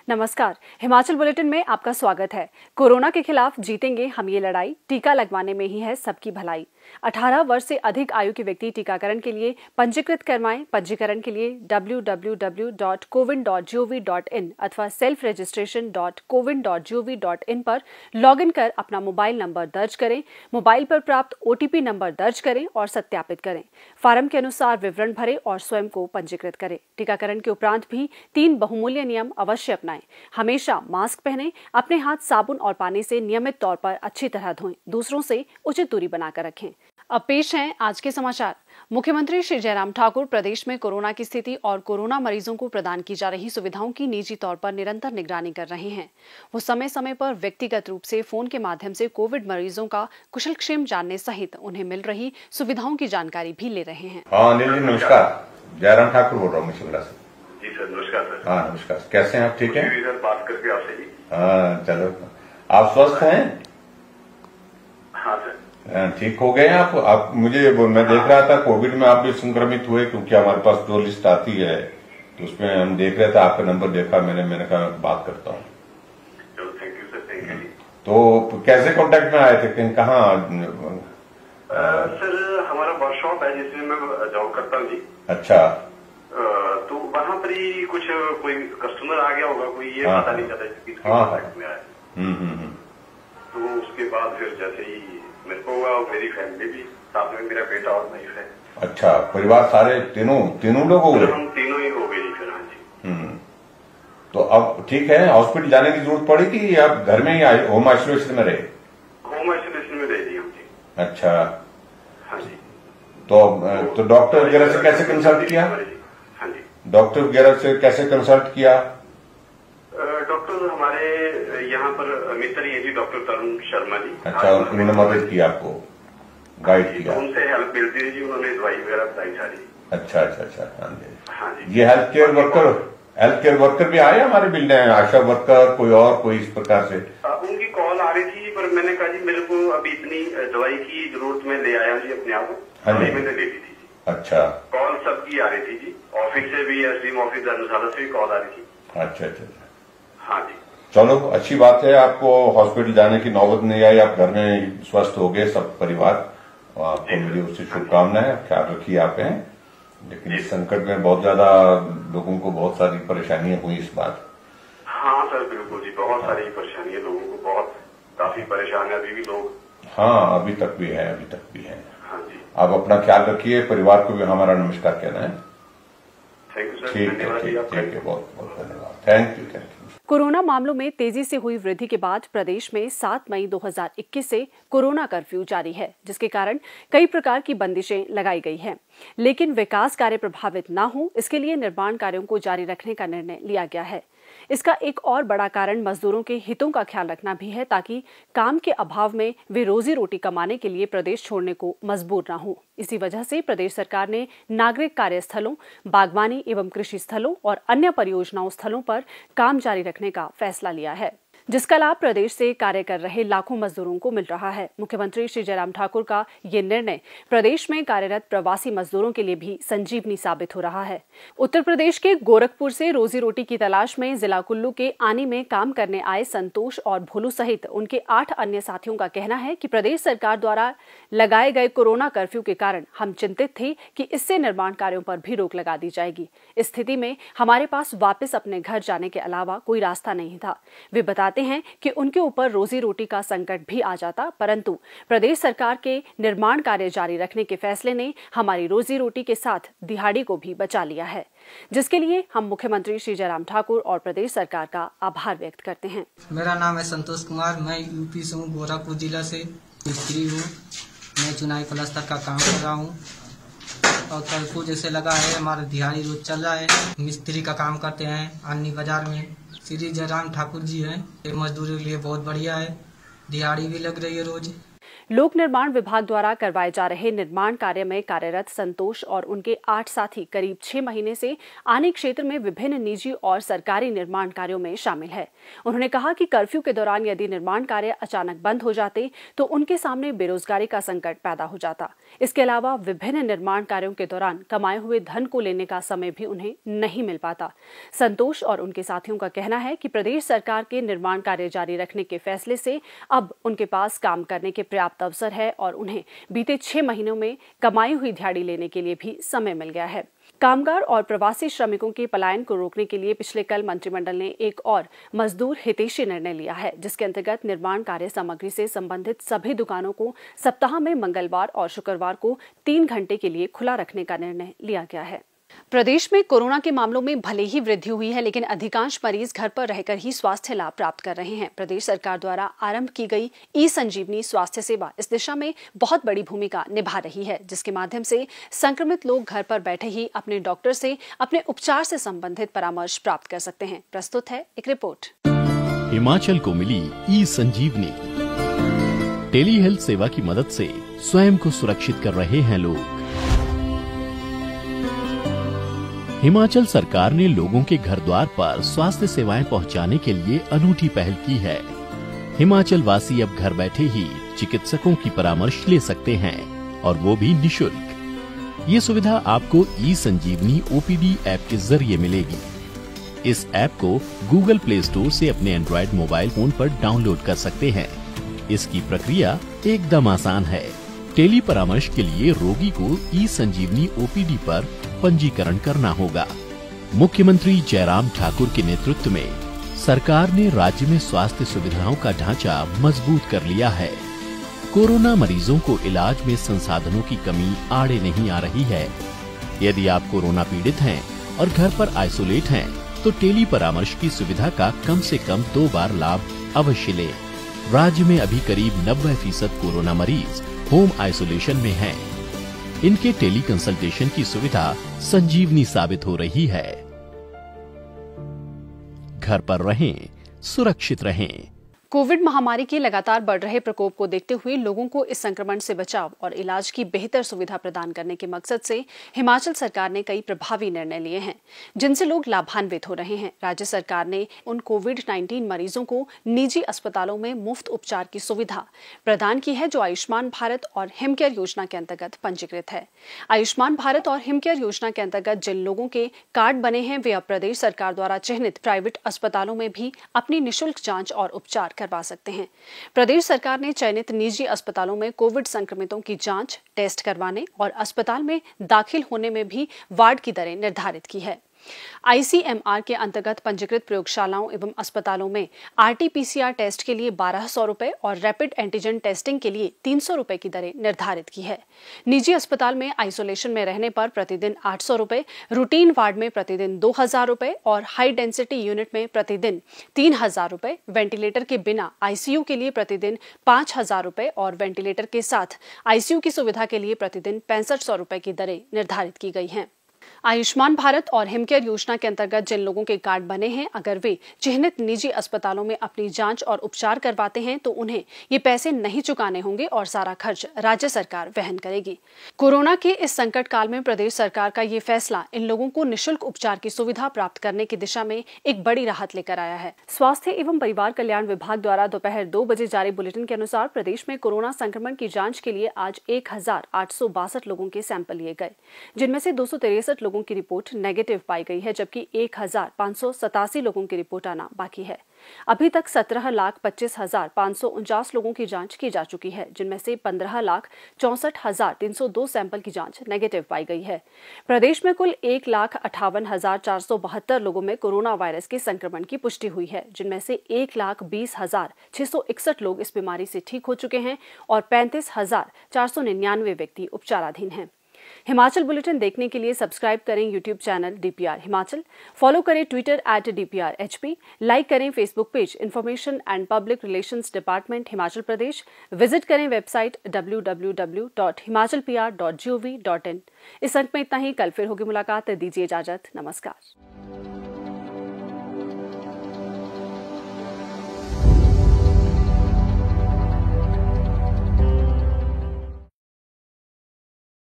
नमस्कार, हिमाचल बुलेटिन में आपका स्वागत है। कोरोना के खिलाफ जीतेंगे हम ये लड़ाई, टीका लगवाने में ही है सबकी भलाई। 18 वर्ष से अधिक आयु के व्यक्ति टीकाकरण के लिए पंजीकृत करवाएं। पंजीकरण के लिए www.cowin.gov.in अथवा selfregistration.cowin.gov.in पर लॉगिन कर अपना मोबाइल नंबर दर्ज करें। मोबाइल पर प्राप्त OTP नंबर दर्ज करें और सत्यापित करें। फार्म के अनुसार विवरण भरें और स्वयं को पंजीकृत करें। टीकाकरण के उपरांत भी 3 बहुमूल्य नियम अवश्य अपनाएं। हमेशा मास्क पहनें, अपने हाथ साबुन और पानी से नियमित तौर पर अच्छी तरह धोएं, दूसरों से उचित दूरी बनाकर रखें। अब पेश हैं आज के समाचार। मुख्यमंत्री श्री जयराम ठाकुर प्रदेश में कोरोना की स्थिति और कोरोना मरीजों को प्रदान की जा रही सुविधाओं की निजी तौर पर निरंतर निगरानी कर रहे हैं। वो समय समय पर व्यक्तिगत रूप से फोन के माध्यम से कोविड मरीजों का कुशलक्षेम जानने सहित उन्हें मिल रही सुविधाओं की जानकारी भी ले रहे हैं। अनिल जी नमस्कार, जयराम ठाकुर बोल रहा हूँ शिमला से। जी सर नमस्कार सर। हाँ नमस्कार, कैसे हैं आप? ठीक है सर, बात करके आपसे जी। हाँ चलो, आप स्वस्थ हैं? हाँ सर। ठीक हो गए हैं आप मुझे मैं देख रहा था कोविड में आप भी संक्रमित हुए, क्योंकि हमारे पास जो लिस्ट आती है तो उसमें हम देख रहे थे, आपका नंबर देखा मैंने कहा बात करता हूँ। चलो thank you sir, thank you ji. तो कैसे कांटेक्ट में आए थे, कहाँ? सर हमारा वर्कशॉप है जिसमें मैं जॉब करता हूँ जी। अच्छा। तो वहाँ पर ही कोई कस्टमर आ गया होगा, कोई ये पता नहीं चला किसके कांटेक्ट में आया। तो उसके बाद फिर जैसे ही मेरे को हुआ और मेरी फैमिली भी, साथ में मेरा बेटा और वाइफ है। अच्छा, परिवार सारे तीनों लोग हो गए? हम तीनों ही हो गए जी फिर। हाँ जी। तो अब ठीक है, हॉस्पिटल जाने की जरूरत पड़ी कि आप घर में ही होम आइसोलेशन में रहे? होम आइसोलेशन में रह दी हम जी। अच्छा। हाँ जी। तो डॉक्टर वगैरह से कैसे कंसल्ट किया? हाँ जी। डॉक्टर वगैरह से कैसे कंसल्ट किया? डॉक्टर हमारे यहाँ पर मित्र ही है जी, डॉक्टर तरुण शर्मा जी। अच्छा, उन्होंने मदद की आपको, गाइड किया? उनसे हेल्प मिलती है जी, उन्होंने दवाई वगैरह बताई सारी। अच्छा। हाँ जी। ये हेल्थ केयर वर्कर भी आए हमारे मिलने, आशा वर्कर कोई इस प्रकार से? उनकी कॉल आ रही थी, पर मैंने कहा जी मेरे को अभी इतनी दवाई की जरूरत में ले आया जी अपने आप को। हाँ जी। मैंने ले ली थी। अच्छा। कॉल सबकी आ रही थी जी, ऑफिस से भी, SDM ऑफिस धर्मशाला से भी कॉल आ रही थी। अच्छा। हाँ जी। चलो अच्छी बात है, आपको हॉस्पिटल जाने की नौबत नहीं आई, आप घर में स्वस्थ हो गए सब परिवार, आपको मेरी उससे शुभकामनाएं। ख्याल रखिए आप हैं, लेकिन इस संकट में बहुत ज्यादा लोगों को बहुत सारी परेशानियां हुई इस बार। हाँ सर बिल्कुल जी, बहुत सारी परेशानियां लोगों को, बहुत काफी परेशान है अभी भी लोग। हाँ अभी तक भी है। हाँ जी। आप अपना ख्याल रखिए, परिवार को भी हमारा नमस्कार कहना है। Thank you sir. ठीक है, बहुत धन्यवाद। Thank you. कोरोना मामलों में तेजी से हुई वृद्धि के बाद प्रदेश में 7 मई 2021 से कोरोना कर्फ्यू जारी है, जिसके कारण कई प्रकार की बंदिशें लगाई गई हैं। लेकिन विकास कार्य प्रभावित न हो, इसके लिए निर्माण कार्यों को जारी रखने का निर्णय लिया गया है। इसका एक और बड़ा कारण मजदूरों के हितों का ख्याल रखना भी है, ताकि काम के अभाव में वे रोजी रोटी कमाने के लिए प्रदेश छोड़ने को मजबूर न हो। इसी वजह से प्रदेश सरकार ने नागरिक कार्यस्थलों, बागवानी एवं कृषि स्थलों और अन्य परियोजनाओं स्थलों पर काम जारी रखने का फैसला लिया है, जिसका लाभ प्रदेश से कार्य कर रहे लाखों मजदूरों को मिल रहा है। मुख्यमंत्री श्री जयराम ठाकुर का ये निर्णय प्रदेश में कार्यरत प्रवासी मजदूरों के लिए भी संजीवनी साबित हो रहा है। उत्तर प्रदेश के गोरखपुर से रोजी रोटी की तलाश में जिला कुल्लू के आनी में काम करने आए संतोष और भोलू सहित उनके 8 अन्य साथियों का कहना है कि प्रदेश सरकार द्वारा लगाए गए कोरोना कर्फ्यू के कारण हम चिंतित थे कि इससे निर्माण कार्यों पर भी रोक लगा दी जाएगी। इस स्थिति में हमारे पास वापस अपने घर जाने के अलावा कोई रास्ता नहीं था। वे बताते हैं कि उनके ऊपर रोजी रोटी का संकट भी आ जाता, परंतु प्रदेश सरकार के निर्माण कार्य जारी रखने के फैसले ने हमारी रोजी रोटी के साथ दिहाड़ी को भी बचा लिया है, जिसके लिए हम मुख्यमंत्री श्री जयराम ठाकुर और प्रदेश सरकार का आभार व्यक्त करते हैं। मेरा नाम है संतोष कुमार, मैं यूपी से हूँ, गोरखपुर जिला से मिस्त्री हूँ। मैं चुनाई प्लास्टर का काम कर रहा हूँ और कर्फ्यू जैसे लगा है, हमारा दिहाड़ी रोज चल रहा है। मिस्त्री का काम करते हैं अन्नी बाजार में। श्री जयराम ठाकुर जी हैं, ये मजदूरों के लिए बहुत बढ़िया है, दिहाड़ी भी लग रही है रोज। लोक निर्माण विभाग द्वारा करवाए जा रहे निर्माण कार्य में कार्यरत संतोष और उनके 8 साथी करीब 6 महीने से आनी क्षेत्र में विभिन्न निजी और सरकारी निर्माण कार्यों में शामिल है। उन्होंने कहा कि कर्फ्यू के दौरान यदि निर्माण कार्य अचानक बंद हो जाते तो उनके सामने बेरोजगारी का संकट पैदा हो जाता। इसके अलावा विभिन्न निर्माण कार्यों के दौरान कमाए हुए धन को लेने का समय भी उन्हें नहीं मिल पाता। संतोष और उनके साथियों का कहना है कि प्रदेश सरकार के निर्माण कार्य जारी रखने के फैसले से अब उनके पास काम करने के पर्याप्त अवसर है और उन्हें बीते 6 महीनों में कमाई हुई दिहाड़ी लेने के लिए भी समय मिल गया है। कामगार और प्रवासी श्रमिकों के पलायन को रोकने के लिए पिछले कल मंत्रिमंडल ने एक और मजदूर हितैषी निर्णय लिया है, जिसके अंतर्गत निर्माण कार्य सामग्री से संबंधित सभी दुकानों को सप्ताह में मंगलवार और शुक्रवार को 3 घंटे के लिए खुला रखने का निर्णय लिया गया है। प्रदेश में कोरोना के मामलों में भले ही वृद्धि हुई है, लेकिन अधिकांश मरीज घर पर रहकर ही स्वास्थ्य लाभ प्राप्त कर रहे हैं। प्रदेश सरकार द्वारा आरंभ की गई ई-संजीवनी स्वास्थ्य सेवा इस दिशा में बहुत बड़ी भूमिका निभा रही है, जिसके माध्यम से संक्रमित लोग घर पर बैठे ही अपने डॉक्टर से अपने उपचार से संबंधित परामर्श प्राप्त कर सकते हैं। प्रस्तुत है एक रिपोर्ट। हिमाचल को मिली ई-संजीवनी। टेली हेल्थ सेवा की मदद से स्वयं को सुरक्षित कर रहे हैं लोग। हिमाचल सरकार ने लोगों के घर द्वार पर स्वास्थ्य सेवाएं पहुंचाने के लिए अनूठी पहल की है। हिमाचल वासी अब घर बैठे ही चिकित्सकों की परामर्श ले सकते हैं और वो भी निशुल्क। ये सुविधा आपको ई-संजीवनी ओपीडी ऐप के जरिए मिलेगी। इस ऐप को गूगल प्ले स्टोर से अपने एंड्रॉइड मोबाइल फोन पर डाउनलोड कर सकते हैं। इसकी प्रक्रिया एकदम आसान है। टेली परामर्श के लिए रोगी को ई-संजीवनी ओपीडी पर पंजीकरण करना होगा। मुख्यमंत्री जयराम ठाकुर के नेतृत्व में सरकार ने राज्य में स्वास्थ्य सुविधाओं का ढांचा मजबूत कर लिया है। कोरोना मरीजों को इलाज में संसाधनों की कमी आड़े नहीं आ रही है। यदि आप कोरोना पीड़ित हैं और घर पर आइसोलेट हैं, तो टेली परामर्श की सुविधा का कम से कम 2 बार लाभ अवश्य लें। राज्य में अभी करीब 90% कोरोना मरीज होम आइसोलेशन में हैं। इनके टेली कंसल्टेशन की सुविधा संजीवनी साबित हो रही है। घर पर रहें, सुरक्षित रहें। कोविड महामारी के लगातार बढ़ रहे प्रकोप को देखते हुए लोगों को इस संक्रमण से बचाव और इलाज की बेहतर सुविधा प्रदान करने के मकसद से हिमाचल सरकार ने कई प्रभावी निर्णय लिए हैं, जिनसे लोग लाभान्वित हो रहे हैं। राज्य सरकार ने उन कोविड-19 मरीजों को निजी अस्पतालों में मुफ्त उपचार की सुविधा प्रदान की है, जो आयुष्मान भारत और हिमकेयर योजना के अंतर्गत पंजीकृत है। आयुष्मान भारत और हिमकेयर योजना के अंतर्गत जिन लोगों के कार्ड बने हैं, वे अब प्रदेश सरकार द्वारा चिन्हित प्राइवेट अस्पतालों में भी अपनी निःशुल्क जांच और उपचार करवा सकते हैं। प्रदेश सरकार ने चयनित निजी अस्पतालों में कोविड संक्रमितों की जांच, टेस्ट करवाने और अस्पताल में दाखिल होने में भी वार्ड की दरें निर्धारित की है। आईसीएमआर के अंतर्गत पंजीकृत प्रयोगशालाओं एवं अस्पतालों में आरटी-पीसीआर टेस्ट के लिए 1200 रुपए और रैपिड एंटीजन टेस्टिंग के लिए 300 रुपए की दरें निर्धारित की है। निजी अस्पताल में आइसोलेशन में रहने पर प्रतिदिन 800 रुपए, रूटीन वार्ड में प्रतिदिन 2000 रुपए और हाई डेंसिटी यूनिट में प्रतिदिन 3000 रुपए, वेंटिलेटर के बिना आईसीयू के लिए प्रतिदिन 5000 रुपए और वेंटिलेटर के साथ आईसीयू की सुविधा के लिए प्रतिदिन 6500 रुपए की दरें निर्धारित की गई हैं। आयुष्मान भारत और हिमकेयर योजना के अंतर्गत जिन लोगों के कार्ड बने हैं, अगर वे चिन्हित निजी अस्पतालों में अपनी जांच और उपचार करवाते हैं तो उन्हें ये पैसे नहीं चुकाने होंगे और सारा खर्च राज्य सरकार वहन करेगी। कोरोना के इस संकट काल में प्रदेश सरकार का ये फैसला इन लोगों को निःशुल्क उपचार की सुविधा प्राप्त करने की दिशा में एक बड़ी राहत लेकर आया है। स्वास्थ्य एवं परिवार कल्याण विभाग द्वारा दोपहर 2 बजे जारी बुलेटिन के अनुसार प्रदेश में कोरोना संक्रमण की जांच के लिए आज 1862 लोगों के सैंपल लिए गए, जिनमें से 263 लोगों की रिपोर्ट नेगेटिव पाई गई है, जबकि 1587 लोगों की रिपोर्ट आना बाकी है। अभी तक 17,25,549 लोगों की जांच की जा चुकी है, जिनमें से 15,64,302 सैंपल की जांच नेगेटिव पाई गई है। प्रदेश में कुल 1,58,472 लोगों में कोरोना वायरस के संक्रमण की पुष्टि हुई है, जिनमें से 1,20,661 लोग इस बीमारी से ठीक हो चुके हैं और 35,499 व्यक्ति उपचाराधीन हैं। हिमाचल बुलेटिन देखने के लिए सब्सक्राइब करें YouTube channel DPR Himachal, follow करें ट्विटर @DPRHP, लाइक करें Facebook page information and public relations department Himachal Pradesh, visit करें वेबसाइट www.himachalpr.gov.in। इस अंक में इतना ही। कल फिर होगी मुलाकात, दीजिए इजाजत। नमस्कार।